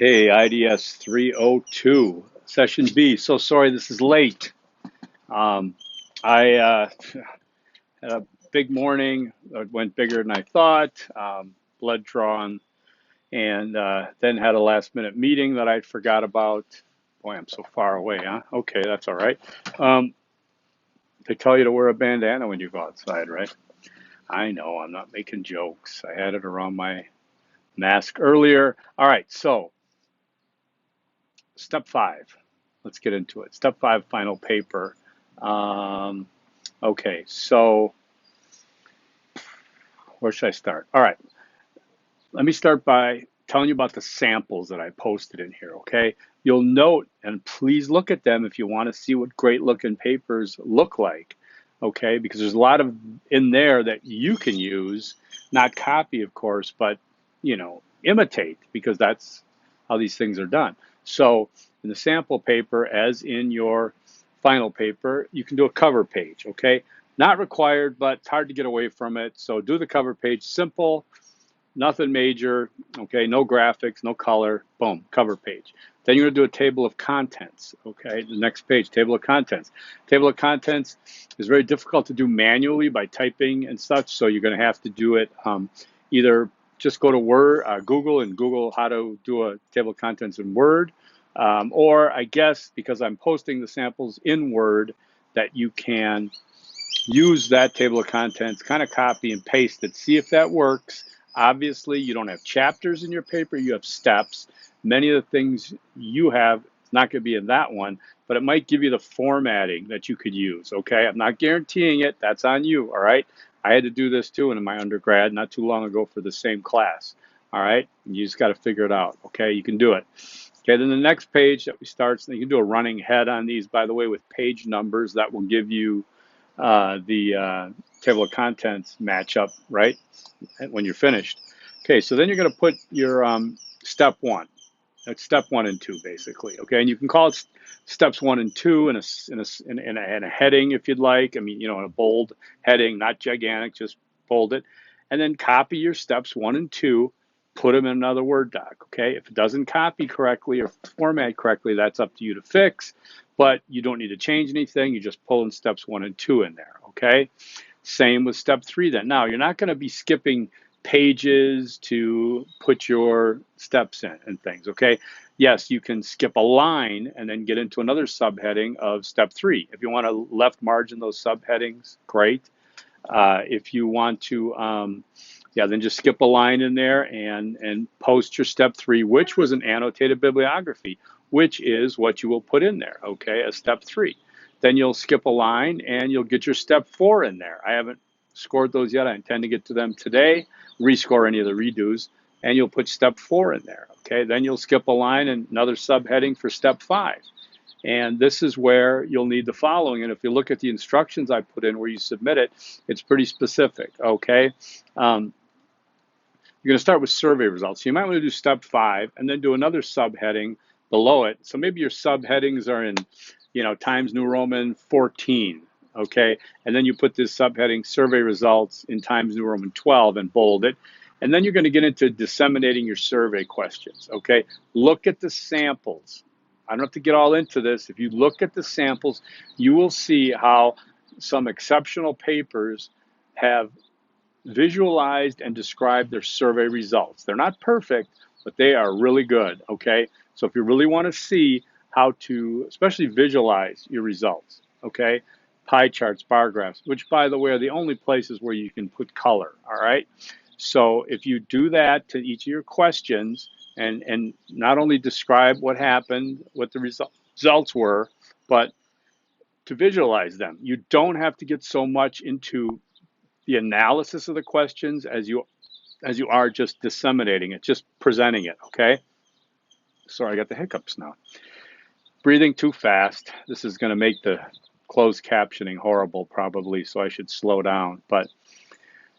Hey, IDS 302, session B. So sorry this is late. Um, I had a big morning. It went bigger than I thought. Blood drawn, and then had a last minute meeting that I forgot about. Boy, I'm so far away, huh? Okay, that's all right. Um, they tell you to wear a bandana when you go outside, right? I know, I'm not making jokes. I had it around my mask earlier. All right, so step five. Let's get into it. Step five, final paper. Um, okay, so where should I start? All right, let me start by telling you about the samples that I posted in here, okay? You'll note, and please look at them if you want to see what great looking papers look like, okay? Because there's a lot of in there that you can use, not copy, of course, but, imitate, because that's how these things are done. So in the sample paper, as in your final paper, you can do a cover page, okay? Not required, but it's hard to get away from it. So do the cover page, simple, nothing major, okay, no graphics, no color, boom, cover page. Then you're gonna do a table of contents, okay, the next page, table of contents. Table of contents is very difficult to do manually by typing and such, so you're gonna have to do it either just go to Word, Google, and Google how to do a table of contents in Word, or I guess because I'm posting the samples in Word, that you can use that table of contents, kind of copy and paste it, see if that works. Obviously, you don't have chapters in your paper, you have steps. Many of the things you have, it's not going to be in that one, but it might give you the formatting that you could use, okay? I'm not guaranteeing it, that's on you, all right? I had to do this too in my undergrad not too long ago for the same class, all right? You just got to figure it out, okay? You can do it. Okay, then the next page that we start, you can do a running head on these, by the way, with page numbers that will give you the table of contents match up, right, when you're finished. Okay, so then you're going to put your step one. That's step one and two, basically. Okay, and you can call it steps one and two in a heading if you'd like. I mean, in a bold heading, not gigantic, just bold it. And then copy your steps one and two, put them in another Word doc. Okay, if it doesn't copy correctly or format correctly, that's up to you to fix. But you don't need to change anything. You just pull in steps one and two in there. Okay, same with step three then. Now, you're not going to be skipping pages to put your steps in and things, okay? Yes, you can skip a line and then get into another subheading of step three. If you want to left margin those subheadings, great. If you want to, yeah, then just skip a line in there and post your step three, which was an annotated bibliography, which is what you will put in there, okay, as step three. Then you'll skip a line and you'll get your step four in there. I haven't scored those yet. I intend to get to them today, rescore any of the redos, and you'll put step four in there, okay? Then you'll skip a line and another subheading for step five. And this is where you'll need the following. And if you look at the instructions I put in where you submit it, it's pretty specific, okay? You're going to start with survey results. So you might want to do step five and then do another subheading below it. So maybe your subheadings are in, Times New Roman 14, okay? And then you put this subheading survey results in Times New Roman 12 and bold it. And then you're going to get into disseminating your survey questions, okay? Look at the samples. I don't have to get all into this. If you look at the samples, you will see how some exceptional papers have visualized and described their survey results. They're not perfect, but they are really good, okay? So if you really want to see how to, especially visualize your results, okay? Pie charts, bar graphs, which by the way are the only places where you can put color, all right? So if you do that to each of your questions and not only describe what happened, what the results were, but to visualize them. You don't have to get so much into the analysis of the questions as you are just disseminating it, just presenting it, okay? Sorry, I got the hiccups now. Breathing too fast. This is going to make the closed captioning horrible probably, so I should slow down. But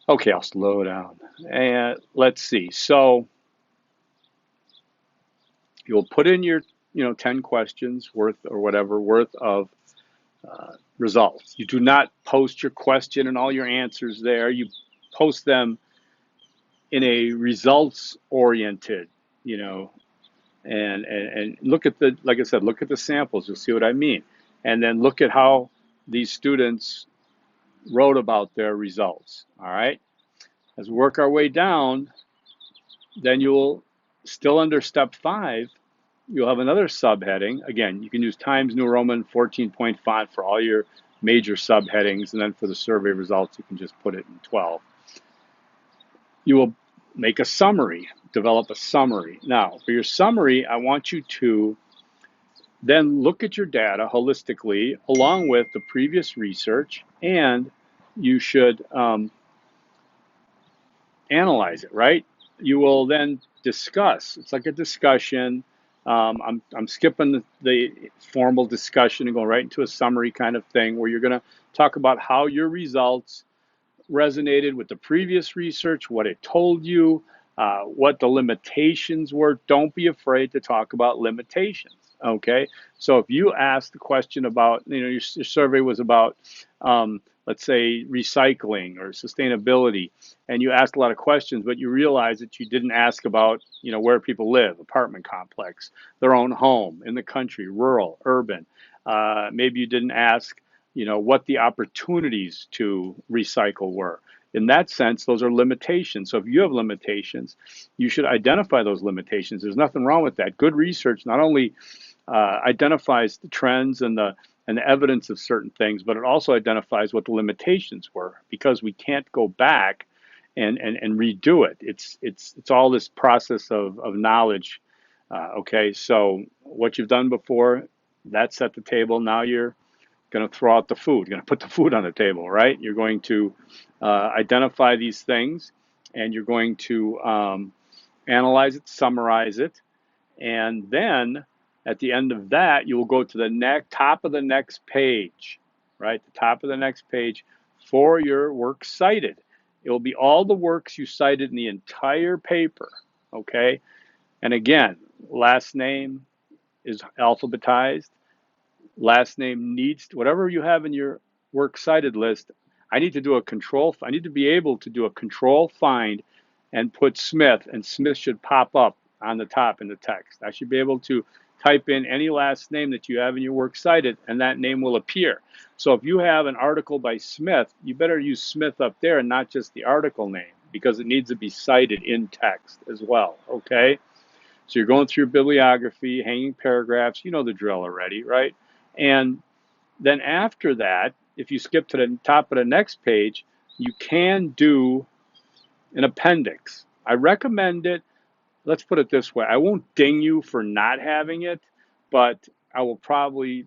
okay, I'll slow down. And let's see. So you'll put in your 10 questions worth or whatever worth of results. You do not post your question and all your answers there. You post them in a results oriented, and look at the, like I said, look at the samples. You'll see what I mean. And then look at how these students wrote about their results. All right. As we work our way down, then you'll still under step 5, you'll have another subheading. Again, you can use Times New Roman 14-point font for all your major subheadings, and then for the survey results, you can just put it in 12. You will make a summary, develop a summary. Now, for your summary, I want you to then look at your data holistically along with the previous research, and you should analyze it, right? You will then discuss. It's like a discussion. I'm skipping the formal discussion and going right into a summary kind of thing where you're going to talk about how your results resonated with the previous research, what it told you, what the limitations were. Don't be afraid to talk about limitations. Okay, so if you ask the question about, your survey was about, let's say, recycling or sustainability, and you asked a lot of questions, but you realize that you didn't ask about, where people live, apartment complex, their own home, in the country, rural, urban. Maybe you didn't ask, what the opportunities to recycle were. In that sense, those are limitations. So if you have limitations, you should identify those limitations. There's nothing wrong with that. Good research not only identifies the trends and the evidence of certain things, but it also identifies what the limitations were, because we can't go back and redo it. It's all this process of knowledge. Okay, so what you've done before, that set the table. Now you're going to throw out the food. You're going to put the food on the table, right? You're going to identify these things, and you're going to analyze it, summarize it, and then at the end of that, you will go to the top of the next page, right? The top of the next page for your works cited. It will be all the works you cited in the entire paper, okay? And again, last name is alphabetized. Last name needs, whatever you have in your works cited list, I need to be able to do a control find and put Smith, and Smith should pop up on the top in the text. I should be able to type in any last name that you have in your works cited, and that name will appear. So if you have an article by Smith, you better use Smith up there and not just the article name, because it needs to be cited in text as well, okay? So you're going through bibliography, hanging paragraphs, you know the drill already, right? And then after that, if you skip to the top of the next page, you can do an appendix. I recommend it. Let's put it this way. I won't ding you for not having it, but I will probably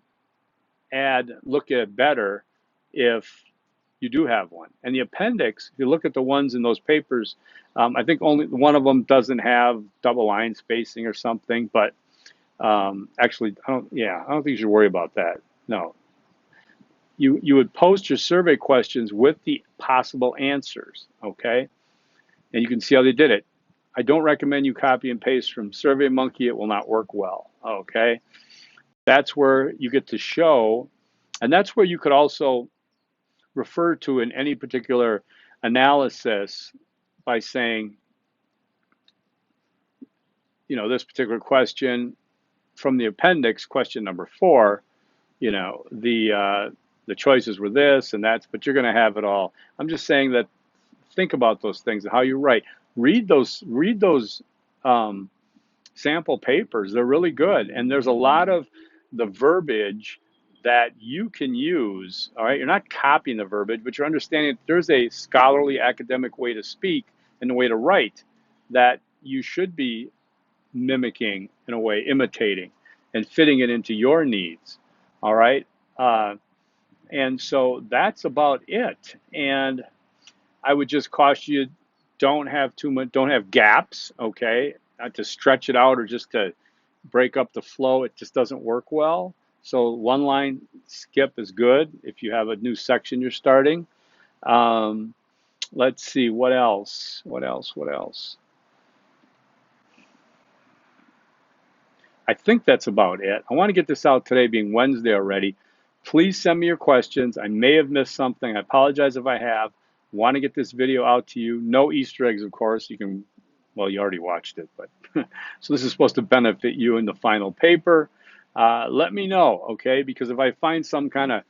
look at it better if you do have one. And the appendix, if you look at the ones in those papers, I think only one of them doesn't have double line spacing or something, but actually, I don't think you should worry about that. No. You would post your survey questions with the possible answers, okay? And you can see how they did it. I don't recommend you copy and paste from SurveyMonkey. It will not work well, okay? That's where you get to show, and that's where you could also refer to in any particular analysis by saying, this particular question from the appendix, question number 4, the choices were this and that's, but you're going to have it all. I'm just saying that think about those things and how you write. Read those sample papers. They're really good, and there's a lot of the verbiage that you can use. All right, you're not copying the verbiage, but you're understanding that there's a scholarly academic way to speak and a way to write that you should be mimicking, in a way, imitating, and fitting it into your needs. All right. And so that's about it. And I would just caution you, don't have gaps, okay? Not to stretch it out or just to break up the flow. It just doesn't work well. So one line skip is good if you have a new section you're starting. Let's see, what else? I think that's about it. I want to get this out today, being Wednesday already. Please send me your questions. I may have missed something. I apologize if I have. Want to get this video out to you. No Easter eggs, of course. You can Well, you already watched it, but so this is supposed to benefit you in the final paper. Let me know, okay? Because if I find some kind of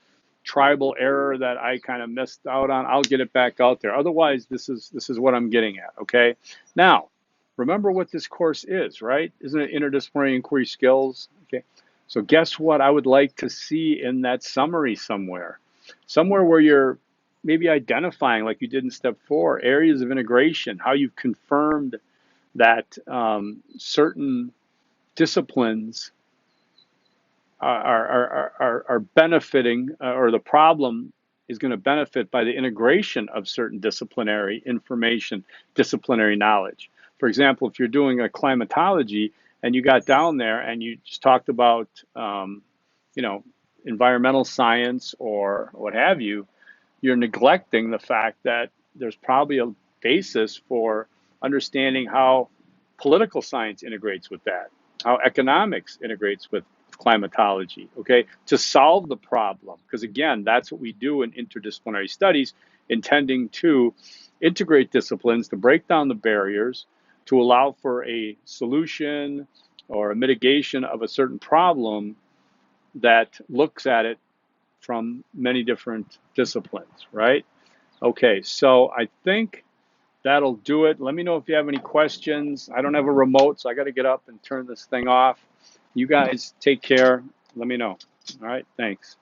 tribal error that I kind of missed out on, I'll get it back out there. Otherwise, this is what I'm getting at, okay? Now, remember what this course is, right? Isn't it interdisciplinary inquiry skills? Okay. So guess what I would like to see in that summary somewhere? Somewhere where you're maybe identifying, like you did in step 4, areas of integration, how you've confirmed that certain disciplines are benefiting, or the problem is going to benefit by the integration of certain disciplinary information, disciplinary knowledge. For example, if you're doing a climatology and you got down there and you just talked about, you know, environmental science or what have you, you're neglecting the fact that there's probably a basis for understanding how political science integrates with that, how economics integrates with climatology, okay, to solve the problem. Because again, that's what we do in interdisciplinary studies, intending to integrate disciplines to break down the barriers, to allow for a solution or a mitigation of a certain problem that looks at it from many different disciplines, right? Okay, so I think that'll do it. Let me know if you have any questions. I don't have a remote, so I got to get up and turn this thing off. You guys take care. Let me know. All right, thanks.